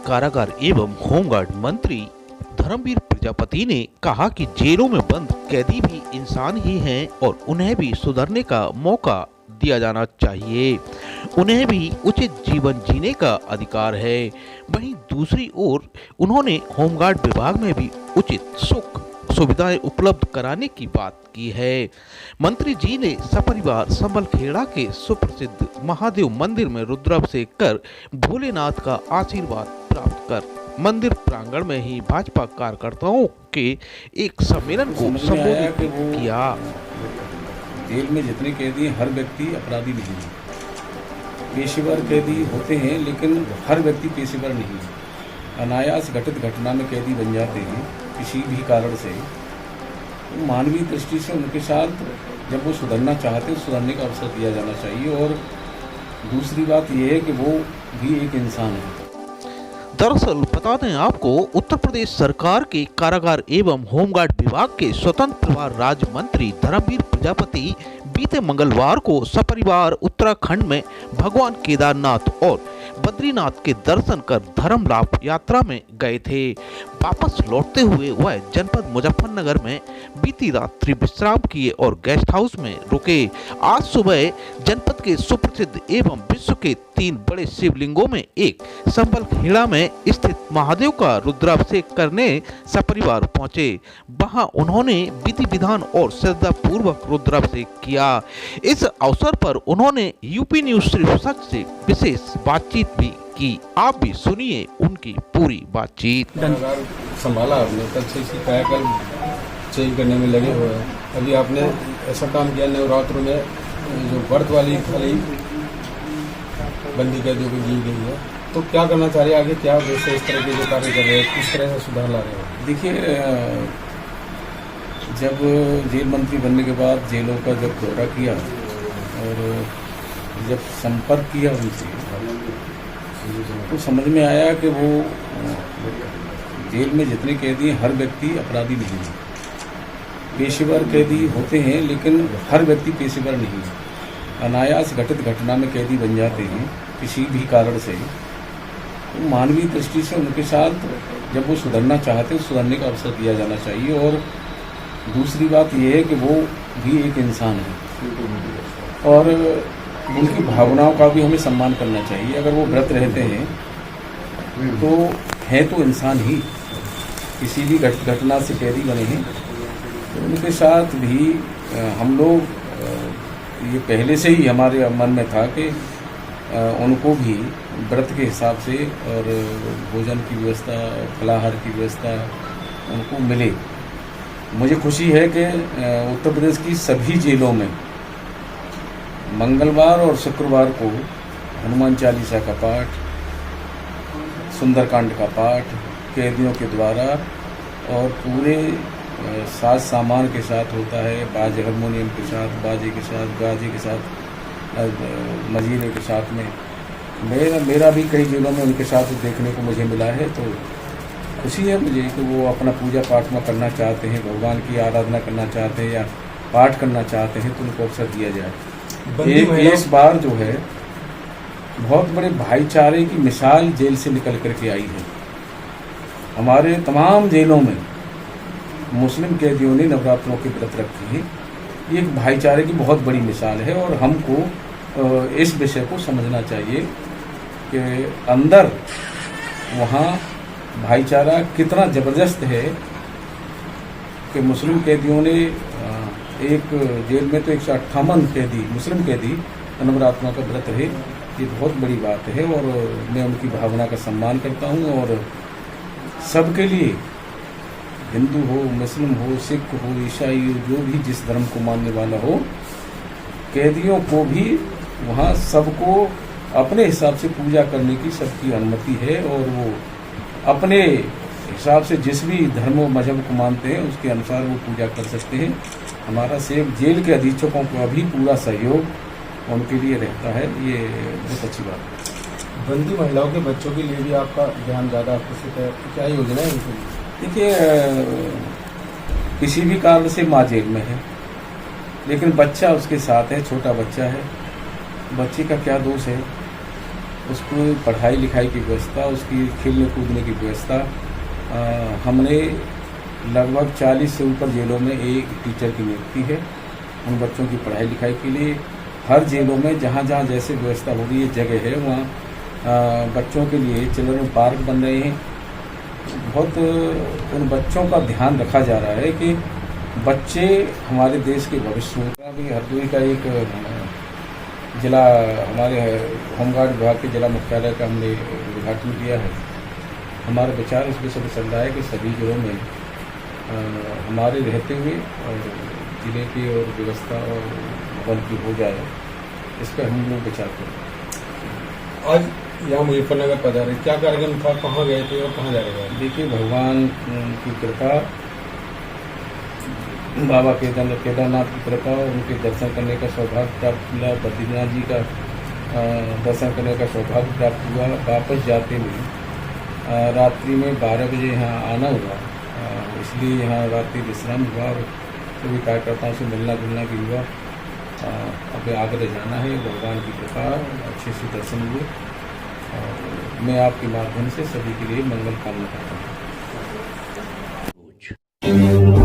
कारागार एवं होमगार्ड मंत्री धर्मवीर प्रजापति ने कहा कि जेलों में बंद कैदी भी इंसान ही हैं और उन्हें भी सुधरने का मौका दिया जाना चाहिए। उन्हें भी उचित जीवन जीने का अधिकार है। वहीं दूसरी ओर उन्होंने होमगार्ड विभाग में भी उचित सुख सुविधाएं उपलब्ध कराने की बात की है। मंत्री जी ने सपरिवार संबलखेड़ा के सुप्रसिद्ध महादेव मंदिर में रुद्राभिषेक कर भोलेनाथ का आशीर्वाद प्राप्त कर मंदिर प्रांगण में ही भाजपा कार्यकर्ताओं के एक सम्मेलन को संबोधित किया। जेल में जितने कैदी हैं हर व्यक्ति अपराधी नहीं है। पेशेवर कैदी होते हैं लेकिन हर व्यक्ति पेशेवर नहीं है। अनायास घटित घटना में कैदी बन जाते हैं किसी भी कारण से। मानवीय दृष्टि से उनके साथ जब वो सुधरना चाहते हैं सुधरने का अवसर दिया जाना चाहिए। और दूसरी बात यह है कि वो भी एक इंसान है। दरअसल बता दें आपको, उत्तर प्रदेश सरकार के कारागार एवं होमगार्ड विभाग के स्वतंत्र प्रभार राज्य मंत्री धर्मवीर प्रजापति बीते मंगलवार को सपरिवार उत्तराखंड में भगवान केदारनाथ और बद्रीनाथ के दर्शन कर धर्म लाभ यात्रा में गए थे। वापस लौटते हुए वह जनपद मुजफ्फरनगर में बीती रात्रि विश्राम किए और गेस्ट हाउस में रुके। आज सुबह जनपद के सुप्रसिद्ध एवं विश्व के 3 बड़े शिवलिंगों में एक संबलखेड़ा में स्थित महादेव का रुद्राभिषेक करने सपरिवार पहुंचे। वहां उन्होंने विधि विधान और श्रद्धा पूर्वक रुद्राभिषेक किया। इस अवसर पर उन्होंने यूपी न्यूज सिर्फ सच से विशेष बातचीत भी की। आप भी सुनिए उनकी पूरी बातचीत। संभाला आपने, कल से इसी कायाकल्प चेंज करने में लगे हुए हैं। अभी आपने ऐसा काम किया नवरात्र में जो व्रत वाली थाली बंदी कैदियों को दी गई है, तो क्या करना चाह रहे हैं आगे? क्या वैसे इस तरह के जो कार्य कर रहे हैं, किस तरह से सुधार ला रहे हैं? देखिए, जब जेल मंत्री बनने के बाद जेलों का जब दौरा किया और जब संपर्क किया उनसे, तो समझ में आया कि वो जेल में जितने कैदी हैं हर व्यक्ति अपराधी नहीं है। पेशेवर कैदी होते हैं लेकिन हर व्यक्ति पेशेवर नहीं है। अनायास घटित घटना में कैदी बन जाते हैं किसी भी कारण से। तो मानवीय दृष्टि से उनके साथ जब वो सुधरना चाहते हैं सुधरने का अवसर दिया जाना चाहिए। और दूसरी बात यह है कि वो भी एक इंसान है और उनकी भावनाओं का भी हमें सम्मान करना चाहिए। अगर वो व्रत रहते हैं तो है तो इंसान ही, किसी भी घटना से कैदी बने हैं, तो उनके साथ भी हम लोग ये पहले से ही हमारे मन में था कि उनको भी व्रत के हिसाब से और भोजन की व्यवस्था, फलाहार की व्यवस्था उनको मिले। मुझे खुशी है कि उत्तर प्रदेश की सभी जेलों में मंगलवार और शुक्रवार को हनुमान चालीसा का पाठ, सुंदरकांड का पाठ कैदियों के द्वारा और पूरे साज सामान के साथ होता है। बाजे, हारमोनियम के साथ, बाजे के साथ, गाजे के साथ, मजीरे के साथ में। मेरा भी कई जेलों में उनके साथ देखने को मुझे मिला है। तो खुशी है मुझे कि वो अपना पूजा पाठ में करना चाहते हैं, भगवान की आराधना करना चाहते हैं या पाठ करना चाहते हैं, तो उनको अवसर दिया जाए। इस बार जो है बहुत बड़े भाईचारे की मिसाल जेल से निकल करके आई है। हमारे तमाम जेलों में मुस्लिम कैदियों ने नवरात्रों के व्रत रखे हैं। ये एक भाईचारे की बहुत बड़ी मिसाल है और हमको इस विषय को समझना चाहिए कि अंदर वहाँ भाईचारा कितना ज़बरदस्त है कि मुस्लिम कैदियों ने एक जेल में तो 158 कैदी मुस्लिम कैदी नवरात्रों का व्रत रहे। ये बहुत बड़ी बात है और मैं उनकी भावना का सम्मान करता हूँ। और सबके लिए, हिंदू हो, मुस्लिम हो, सिख हो, ईसाई हो, जो भी जिस धर्म को मानने वाला हो, कैदियों को भी वहाँ सबको अपने हिसाब से पूजा करने की सबकी अनुमति है। और वो अपने हिसाब से जिस भी धर्म और मजहब को मानते हैं उसके अनुसार वो पूजा कर सकते हैं। हमारा सेव जेल के अधीक्षकों का भी पूरा सहयोग उनके लिए रहता है। ये बहुत अच्छी बात है। बंदी महिलाओं के बच्चों के लिए भी आपका ध्यान ज़्यादा आकर्षित है, क्या योजना है उनके लिए? देखिए, किसी भी कारण से माँ जेल में है लेकिन बच्चा उसके साथ है, छोटा बच्चा है, बच्चे का क्या दोष है? उसको पढ़ाई लिखाई की व्यवस्था, उसकी खेलने कूदने की व्यवस्था। हमने लगभग 40 से ऊपर जेलों में एक टीचर की नियुक्ति है उन बच्चों की पढ़ाई लिखाई के लिए। हर जेलों में जहाँ जहाँ जैसे व्यवस्था हो रही है, जगह है, वहाँ बच्चों के लिए चिल्ड्रन पार्क बन रहे हैं। बहुत उन बच्चों का ध्यान रखा जा रहा है कि बच्चे हमारे देश के भविष्य में। अभी हरदोई का एक जिला हमारे होमगार्ड विभाग के जिला मुख्यालय का हमने उद्घाटन किया है। हमारा विचार इस विषय पर चल रहा है कि सभी जिलों में हमारे रहते हुए और जिले की और व्यवस्था और बल की हो जाए, इस पर हम लोग विचार करें। आज यहाँ मुजफ्फरनगर पधारे, क्या कार्यक्रम था, कहाँ गए थे और कहाँ जा रहे हैं? देखिए, भगवान की कृपा, बाबा केदारनाथ की कृपा, उनके दर्शन करने का सौभाग्य प्राप्त मिला। बद्रीनाथ जी का दर्शन करने का सौभाग्य प्राप्त हुआ। वापस जाते हुए रात्रि में 12 बजे यहाँ आना हुआ, इसलिए यहाँ रात्रि विश्राम हुआ और सभी कार्यकर्ताओं से मिलना जुलना भी हुआ। अब आगरा जाना है, भगवान की कृपा, अच्छे से दर्शन हुए और मैं आपके माध्यम से सभी के लिए मंगल कामना करता हूँ।